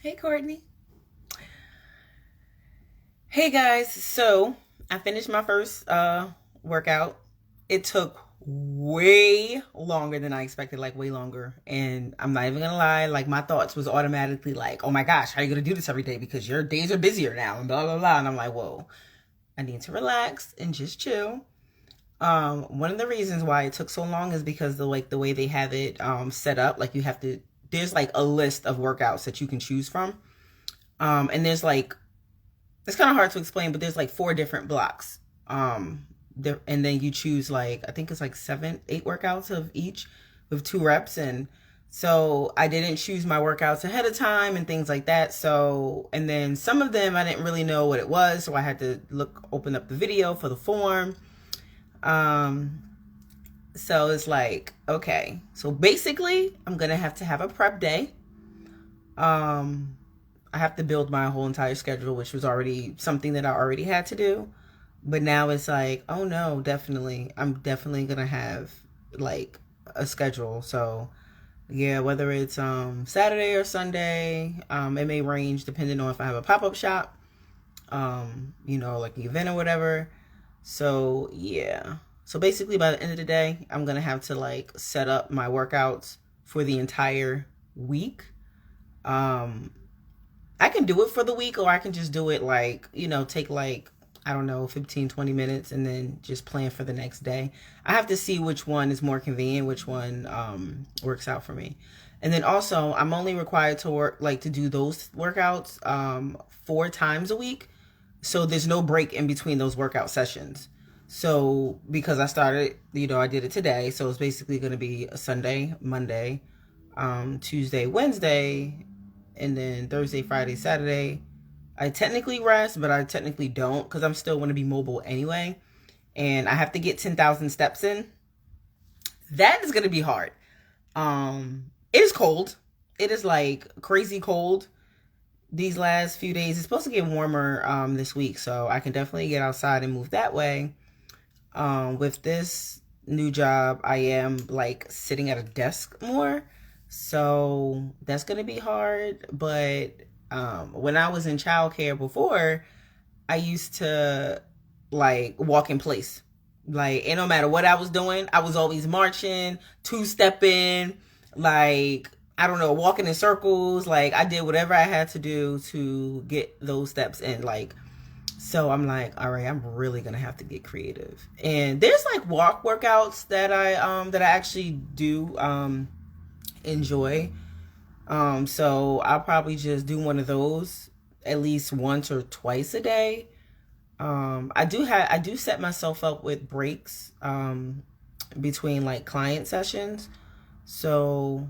Hey, Courtney. Hey, guys. So I finished my first workout. It took way longer than I expected, like way longer. And I'm not even gonna lie, like my thoughts was automatically like, oh my gosh, how are you gonna do this every day? Because your days are busier now and blah blah blah. And I'm like, whoa, I need to relax and just chill. One of the reasons why it took so long is because the way they have it set up, like you have to there's like a list of workouts that you can choose from. And there's like it's kind of hard to explain, but there's like four different blocks. And then you choose like I think it's like seven, eight workouts of each with 2 reps, and so I didn't choose my workouts ahead of time and things like that. So and then some of them I didn't really know what it was, so I had to open up the video for the form. Um, so it's like okay, so basically I'm gonna have to have a prep day. Um, I have to build my whole entire schedule, which was already something that I already had to do. But now it's like, oh no, definitely. I'm definitely gonna have like a schedule. So yeah, whether it's Saturday or Sunday, it may range depending on if I have a pop-up shop, like an event or whatever. So yeah. So basically by the end of the day, I'm gonna have to like set up my workouts for the entire week. Um, I can do it for the week, or I can just do it like, take like, I don't know, 15, 20 minutes and then just plan for the next day. I have to see which one is more convenient, which one works out for me. And then also, I'm only required to to do those workouts 4 times a week. So there's no break in between those workout sessions. So because I started, I did it today. So it's basically going to be a Sunday, Monday, Tuesday, Wednesday, and then Thursday, Friday, Saturday. I technically rest, but I technically don't because I'm still want to be mobile anyway. And I have to get 10,000 steps in. That is going to be hard. It is cold. It is like crazy cold these last few days. It's supposed to get warmer this week, so I can definitely get outside and move that way. With this new job, I am like sitting at a desk more. So that's going to be hard. But when I was in childcare before, I used to like walk in place. Like, and no matter what I was doing, I was always marching, two-stepping, like, I don't know, walking in circles. Like, I did whatever I had to do to get those steps in. Like, so I'm like, all right, I'm really gonna have to get creative. And there's like walk workouts that I actually do enjoy. So I'll probably just do one of those at least once or twice a day. I do set myself up with breaks between like client sessions. So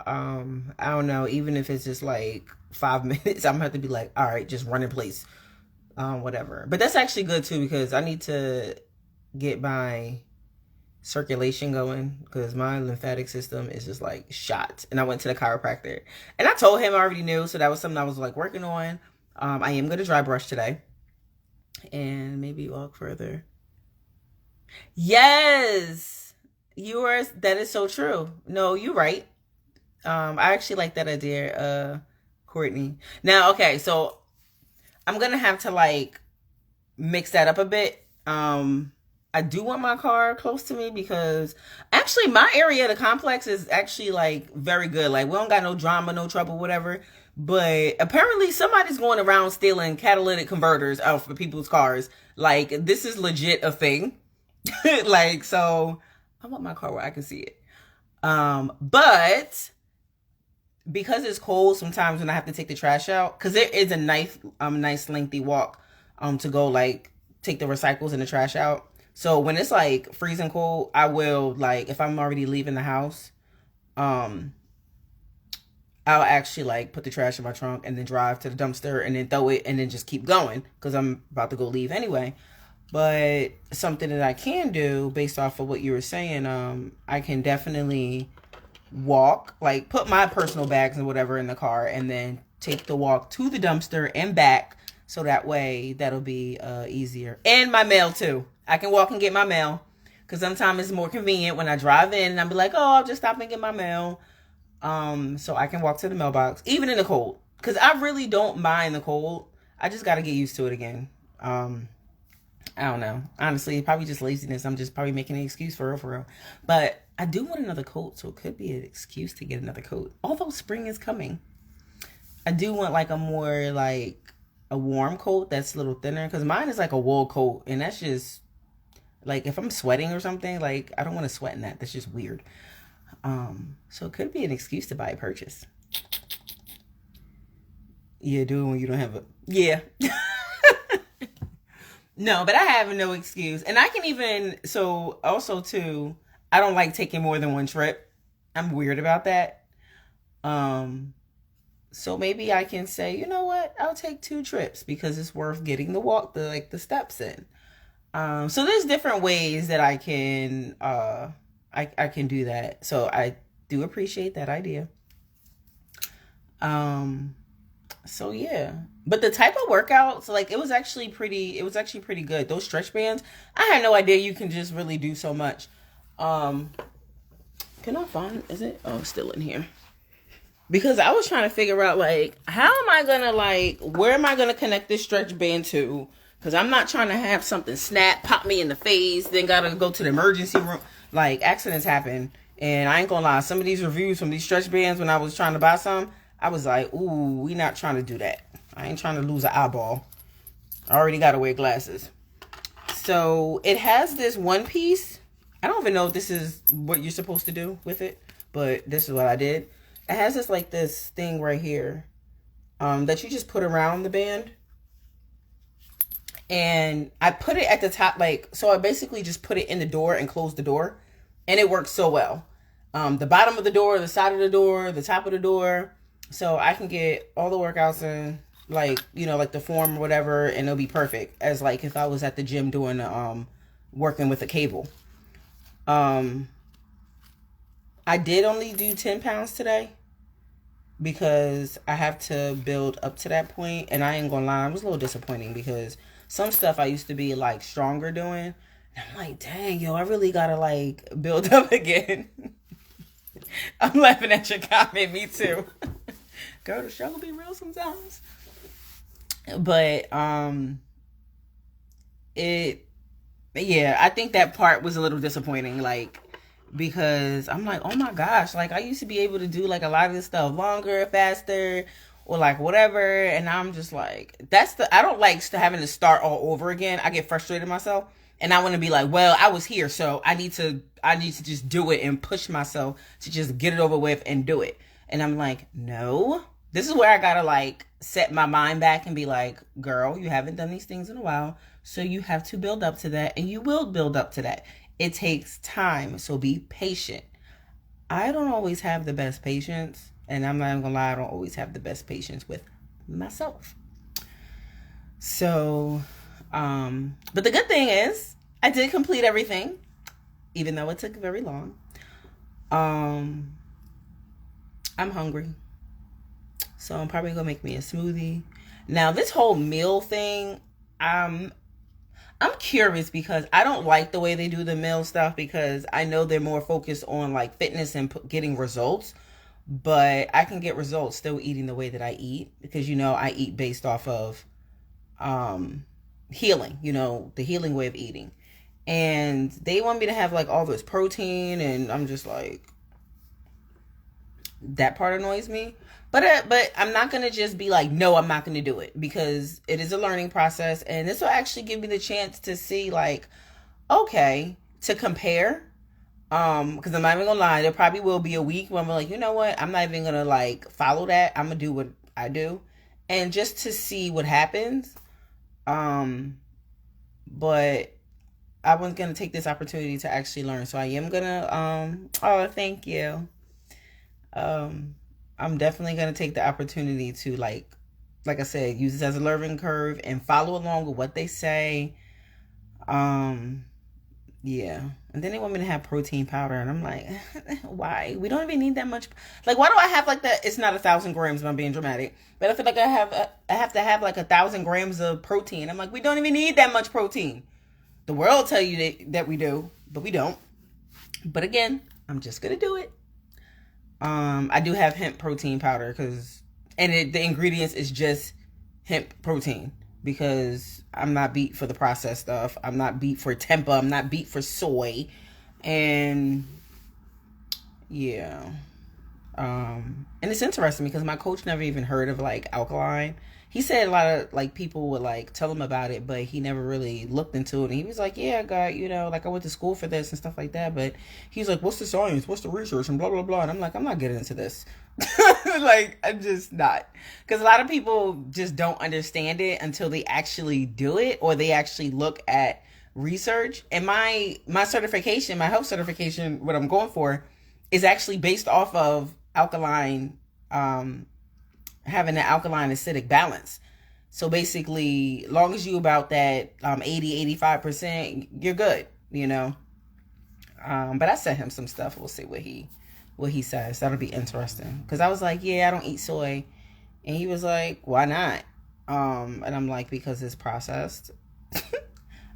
I don't know, even if it's just like 5 minutes, I'm gonna have to be like, all right, just run in place, whatever. But that's actually good too because I need to get my circulation going because my lymphatic system is just like shot. And I went to the chiropractor and I told him I already knew, so that was something I was like working on. I am gonna dry brush today and maybe walk further. Yes, that is so true. No, you're right. I actually like that idea, Courtney. Now, okay, so I'm gonna have to like mix that up a bit. I do want my car close to me because actually my area, the complex, is actually like very good. Like we don't got no drama, no trouble, whatever. But apparently somebody's going around stealing catalytic converters out for people's cars. Like this is legit a thing. Like so, I want my car where I can see it. But because it's cold, sometimes when I have to take the trash out, because there is a nice lengthy walk, to go like take the recycles and the trash out. So when it's like freezing cold, I will like if I'm already leaving the house, um, I'll actually like put the trash in my trunk and then drive to the dumpster and then throw it and then just keep going because I'm about to go leave anyway. But something that I can do based off of what you were saying, I can definitely walk, like put my personal bags and whatever in the car and then take the walk to the dumpster and back. So that way that'll be easier. And my mail too. I can walk and get my mail because sometimes it's more convenient when I drive in and I'll be like, oh, I'll just stop and get my mail. So I can walk to the mailbox, even in the cold. because I really don't mind the cold. I just got to get used to it again. I don't know. Honestly, probably just laziness. I'm just probably making an excuse for real. But I do want another coat, so it could be an excuse to get another coat. Although spring is coming. I do want like a more like a warm coat that's a little thinner. Because mine is like a wool coat. And that's just like if I'm sweating or something, like I don't want to sweat in that. That's just weird. So it could be an excuse to buy a purchase. Yeah, do it when you don't have a... Yeah. No, but I have no excuse. And I can even... So, also, too, I don't like taking more than one trip. I'm weird about that. So maybe I can say, you know what? I'll take 2 trips because it's worth getting the steps in. So there's different ways that I can... I can do that. So I do appreciate that idea. So yeah, but the type of workouts, like it was actually pretty good. Those stretch bands, I had no idea you can just really do so much. Can I find, is it? Oh, it's still in here. Because I was trying to figure out like, how am I gonna where am I gonna connect this stretch band to? Because I'm not trying to have something snap, pop me in the face, then gotta go to the emergency room. Like accidents happen. And I ain't gonna lie, some of these reviews from these stretch bands when I was trying to buy some, I was like, ooh, we not trying to do that. I ain't trying to lose an eyeball. I already got to wear glasses. So it has this one piece. I don't even know if this is what you're supposed to do with it, but this is what I did. It has this thing right here that you just put around the band. And I put it at the top, so I basically just put it in the door and closed the door. And it works so well. The bottom of the door, the side of the door, the top of the door. So I can get all the workouts in, like the form or whatever, and it'll be perfect. As like if I was at the gym doing working with a cable. I did only do 10 pounds today because I have to build up to that point. And I ain't gonna lie, it was a little disappointing because some stuff I used to be like stronger doing. And I'm like, dang, yo, I really gotta like build up again. I'm laughing at your comment, me too. Girl, the struggle be real sometimes. But I think that part was a little disappointing, because I'm like, oh my gosh, I used to be able to do a lot of this stuff longer, faster, or whatever, and I'm just like, I don't like having to start all over again. I get frustrated myself, and I want to be like, well, I was here, so I need to just do it and push myself to just get it over with and do it. And I'm like, no, this is where I gotta set my mind back and be like, girl, you haven't done these things in a while, so you have to build up to that, and you will build up to that. It takes time, so be patient. I don't always have the best patience, and I'm not even gonna lie, I don't always have the best patience with myself. So, but the good thing is, I did complete everything, even though it took very long. I'm hungry, so I'm probably gonna make me a smoothie. Now, this whole meal thing, I'm curious because I don't like the way they do the meal stuff, because I know they're more focused on fitness and getting results, but I can get results still eating the way that I eat, because I eat based off of healing, the healing way of eating. And they want me to have all this protein, and I'm just like, that part annoys me. But I'm not going to just be like, no, I'm not going to do it, because it is a learning process. And this will actually give me the chance to see okay, to compare. Because I'm not even going to lie, there probably will be a week where I'm like, you know what? I'm not even going to follow that. I'm going to do what I do. And just to see what happens. But I was going to take this opportunity to actually learn. So I am going to, oh, thank you. I'm definitely going to take the opportunity to, like I said, use this as a learning curve and follow along with what they say. Yeah. And then they want me to have protein powder, and I'm like, why? We don't even need that much. Why do I have that? It's not 1,000 grams if I'm being dramatic, but I feel like I have to have 1,000 grams of protein. I'm like, we don't even need that much protein. The world tell you that we do, but we don't. But again, I'm just going to do it. I do have hemp protein powder because And the ingredients is just hemp protein, because I'm not beat for the processed stuff. I'm not beat for tempeh. I'm not beat for soy. And yeah. And it's interesting because my coach never even heard of like alkaline. He said a lot of like people would like tell him about it, but he never really looked into it. And he was like, "Yeah, I got, like I went to school for this and stuff like that." But he's like, "What's the science? What's the research?" And blah blah blah. And I'm like, "I'm not getting into this." Like, I'm just not, because a lot of people just don't understand it until they actually do it, or they actually look at research. And my certification, my health certification, what I'm going for, is actually based off of alkaline, having an alkaline acidic balance. So basically, long as you about that 80-85%, you're good, But I sent him some stuff. We'll see what he says. That'll be interesting. Because I was like, yeah, I don't eat soy. And he was like, why not? And I'm like, because it's processed.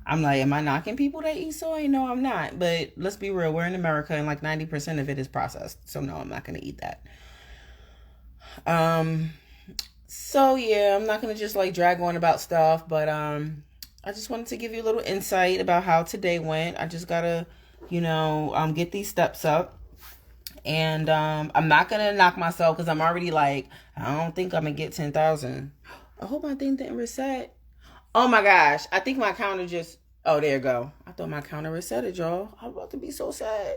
I'm like, am I knocking people that eat soy? No, I'm not. But let's be real. We're in America and like 90% of it is processed. So no, I'm not going to eat that. So yeah, I'm not going to just like drag on about stuff. But I just wanted to give you a little insight about how today went. I just got to, get these steps up. And I'm not going to knock myself because I'm already like, I don't think I'm going to get 10,000. I hope my thing didn't reset. Oh my gosh. I think my counter just... Oh, there you go. I thought my counter resetted, y'all. I'm about to be so sad.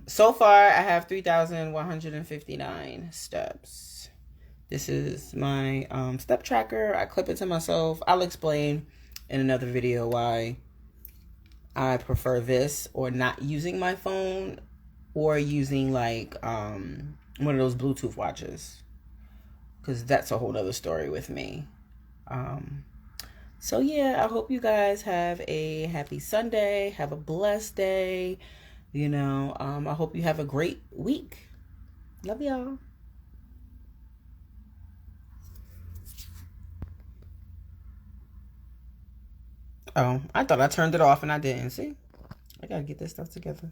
So far, I have 3,159 steps. This is my step tracker. I clip it to myself. I'll explain in another video why I prefer this, or not using my phone, or using like one of those Bluetooth watches, because that's a whole other story with me. So yeah, I hope you guys have a happy Sunday. Have a blessed day. I hope you have a great week. Love y'all. Oh, I thought I turned it off and I didn't. See? I gotta get this stuff together.